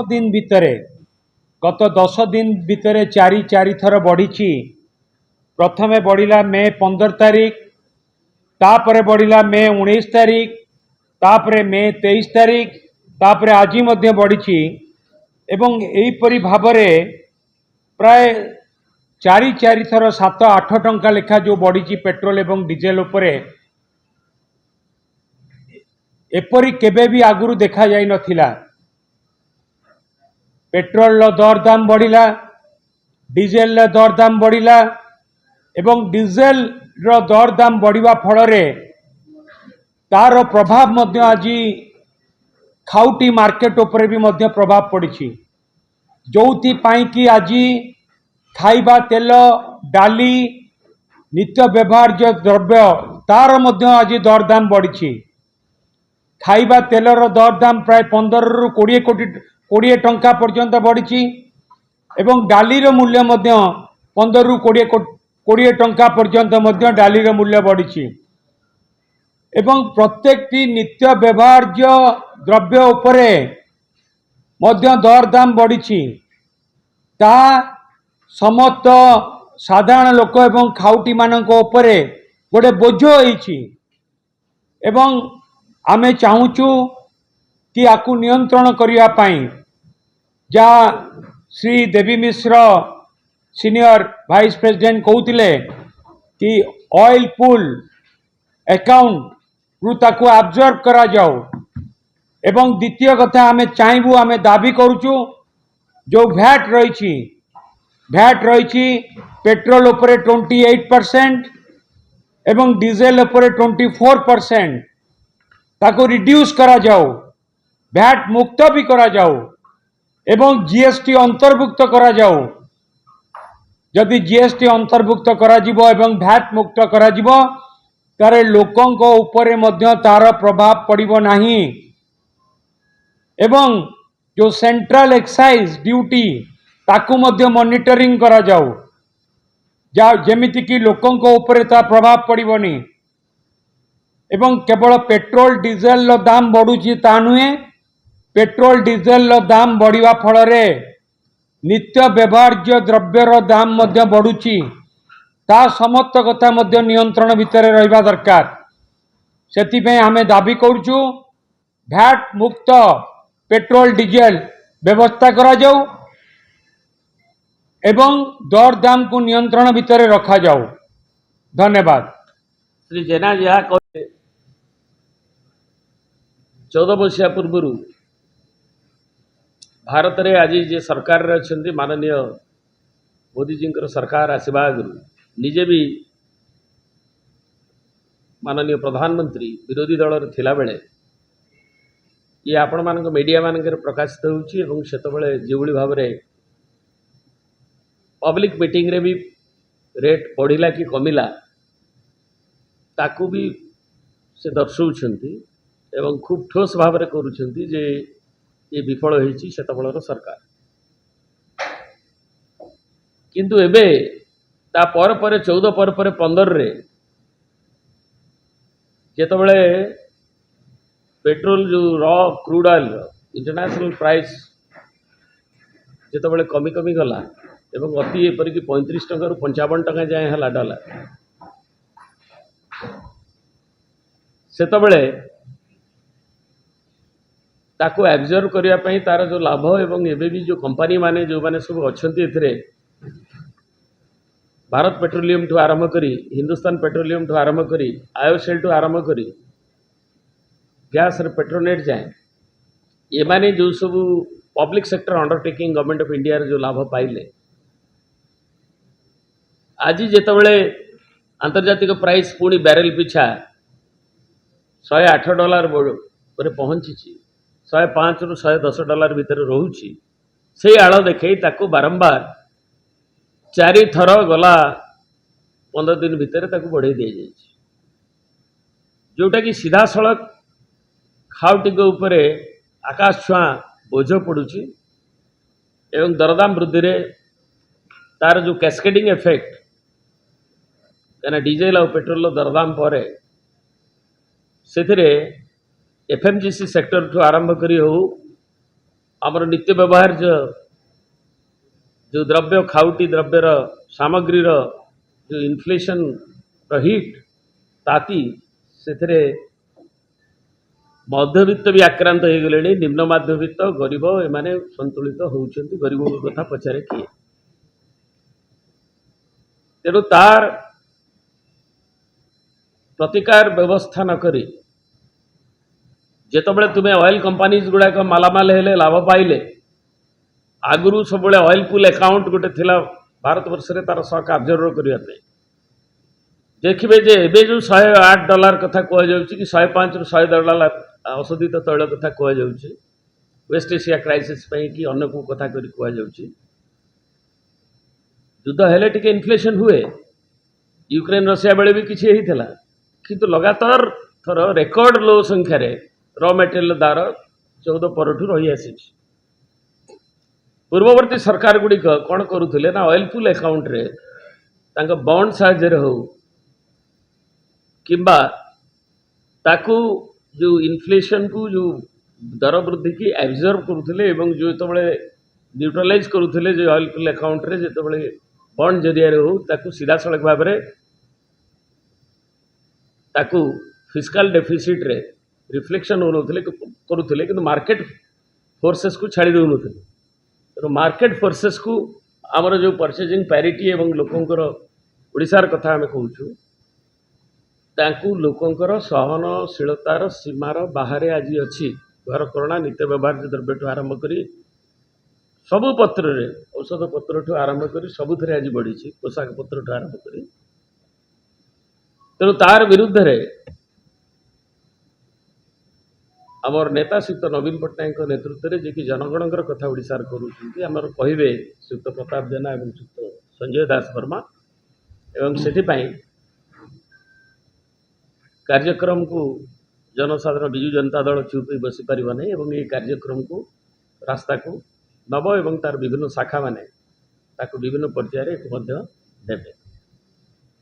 दिन भितर गत 10 दिन भितर चारि थर बढ़ी। प्रथमे बढ़िला मे 15 तारीख, तापरे बढ़िला मे 19 तारीख, तापरे मे 23 तारीख, तापरे आज मध्य बढ़ी। एवं एहीपरि भावरे प्राय चारि थर 7-8 टंका लेखा जो बढ़ी पेट्रोल एवं डीजेल उपरे एपरी केबे भी आगुरु देखा जाई नथिला। पेट्रोल दर दाम बढ़िला, डीजेल दर दाम बढ़िला एवं डीजेल रो दर दाम बढ़िवा फलरे तार प्रभाव मध्य आज खाउटी मार्केट उपरे भी मध्य प्रभाव पड़ी। जोथि पाई कि आज खाइबा तेल डाली नित्य व्यवहार्य द्रव्य तार मध्य आज दर दाम बढ़ी। खाइबा तेलर दर दाम प्राय 15 रु 20 टंका पर्यंत बढ़ी एवं डालीर मूल्य मध्य 15 रु 20 टंका पर्यंत मध्य डालीर मूल्य बढ़ी एवं प्रत्येक नित्य व्यवहार्य द्रव्य उपरे मध्य दर दाम बढ़ी। ता समस्त साधारण लोक एवं खाउटी मानक उपरे गोटे बोझ होइछि एवं आमे चाहूचु कि आकु नियंत्रण करिया पाई जा श्री देवी मिश्र सीनियर वाइस प्रेसिडेंट कहते कि ऑयल पुल अकाउंट रु ताकु अब्जॉर्ब करा जाओ एवं द्वितीय कथा आमे चाहबू आमे दाबी करूचु जो भैट रही पेट्रोल उपरे 28% एवं डीजेल उपरे 24% ताको रिड्यूस करा जाओ, भैट मुक्त भी करा जाओ एवं जीएसटी अंतर्भुक्त करा जाओ। जदि जीएसटी अंतर्भुक्त करा जिवो एवं भैट मुक्त करा जिवो तारे लोकंको उपरे मध्य तार प्रभाव पड़िबो नाही एवं जो सेंट्रल एक्साइज ड्यूटी ताकू मध्य मॉनिटरिंग करा जाओ जेमिति कि लोकंको उपरे ता प्रभाव पड़िबोनी एवं केवल पेट्रोल डीजेल रो दाम बढ़ुची ता नुहे। पेट्रोल डीजेल रो दाम बढ़िवा फलरे नित्य व्यवहार्य द्रव्यर दाम मध्य बढ़ुची ता समस्त कथा मध्य नियंत्रण भितर रहिबा दरकार। सेति पे आमे दाबी करूचु भैट मुक्त पेट्रोल डीजेल व्यवस्था करा जाऊ एवं दर दाम को नियंत्रण भितर रखा जाऊ। धन्यवाद। श्री जेना जहाँ कहते 14 वर्ष पूर्व भारत रे आज जे सरकार रे अछंती माननीय मोदी जी सरकार आसवा आगु निजे भी माननीय प्रधानमंत्री विरोधी दल रे थिला बेले ये आपण मान मीडिया मानक प्रकाशित होती जो भाव में पब्लिक मीटिंग रे भी रेट बढ़िला कि कमिला ताकू भी से दर्शाउछंती एवं खूब ठोस भाव में करुछंती जे ये विफल होईची सेतबेलर सरकार। किंतु एबे ता पर 14 पर 15 रे जेतबेले पेट्रोल जो raw crude oil international price जेतबेले कमी कमी गला एवं अति एपरिक 35 टंका रु 55 टंका जाए है डॉलर सेतबेले ताको एब्जर्व करिया पई तार जो लाभ एवं एबे भी जो कंपनी माने जो माने सब अछंती एथरे भारत पेट्रोलियम ठू आरंभ करी हिंदुस्तान पेट्रोलियम ठू आरंभ करी आयोसेल ठू आरंभ करी गैस रे पेट्रोनेट जाए ये माने जो सब public sector undertaking government of India रे जो लाभ पाइले आज जेतबेले अंतर्जातिक प्राइस पुणी बैरेल पिछा $108 पर पहुंची 105 रु $110 भितर रोची से आड़ देखे ताकू बारंबार 4 थर गला 15 दिन भितर ताकू बढ़े दी जाए जोटा कि सीधा सड़क खाउटी के ऊपर आकाश छुआ बोझ पड़ुची एवं दरदाम वृद्धि रे तार जो कैस्केडिंग इफेक्ट कहना डीजेल और पेट्रोल दरदाम पर से एफएमजीसी सेक्टर ठू आरंभ करी हो ଆମର ନିତ୍ୟ ବ୍ୟବହାର୍ଯ୍ୟ जो द्रव्य खाउटी द्रव्यर सामग्रीर जो इन्फ्लेशन हिट ताती से मध्यवित्त भी आक्रांत हो गले निम्न मध्यवित्त गरीब एमाने संतुलित होउछन्ति गरीब कथा पचारे किए तेणु तार प्रतिकार व्यवस्था न करी जेतबेले तुम्हें ऑयल कंपनीज गुड़ाक मालामाल हेले लाभ पाइले आगुरी सब ऑयल पुल अकाउंट गोटे थिला भारत वर्ष रे तार सह कार्य करने देखिए जे एबे जो $108 कथा कह जाउछि कि 105 ରୁ $110 औषधित तैल कथा कह जाउछि वेस्ट एशिया क्राइसिस पई कि अन्य को कथा करी कह जाउछि युद्ध हेले टिके इन्फ्लेशन हुए यूक्रेन रशिया बेले भी किछि हेई थिला किंतु लगातार थर रेकॉर्ड लो संख्या रे रॉ मटेरियल दार 14 परठू रही आसीछि पूर्ववर्ती सरकार गुड़िक कौन करुले ना ऑयल पुल अकाउंट रे तांका बॉन्ड साहाय्य हो किंबा ताकू जो इन्फ्लेशन को जो दर वृद्धि की एब्जर्व करुले एवं जो तबले न्यूट्रलाइज करुले जो ऑयल पुल अकाउंट रे जेतबले बॉन्ड जरिया रे हो ताकू सीधा सड़क भाव रे ताकू फिस्कल डेफिसिट रे रिफ्लेक्शन होनथले करुले किंतु मार्केट फोर्सेस को छाड़ी देउनथले तो मार्केट फोर्सेस को आमर जो परचेजिंग पैरिटी एवं लोकंकर ओडिशार कथा आम कहूँ तांकू लोकंकर सहनशीलतार सीमार बाहर आज अच्छी घर करणा नित्य व्यवहार्य द्रव्य आरंभ करी सबु पत्र रे औषध पत्र आरंभ करी सबुथ आज बढ़ी पोशाक पत्र आरंभ करी तेणु तार विरुद्ध रे आमर नेता श्रीयुक्त नवीन पट्टनायक नेतृत्व में जे कि जनगणकर कथा ओडिशार करुछन्ति आमर कहिबे श्रीयुक्त प्रताप जेना एवं श्रीयुक्त संजय दास वर्मा एवं सेठिपाई कार्यक्रम को जनसाधारण विजु जनता दल चुप बसी पारिबा नै एवं ये कार्यक्रम को रास्ता को नव एवं तार विभिन्न शाखा माने ताको विभिन्न पर्याय रे देबे।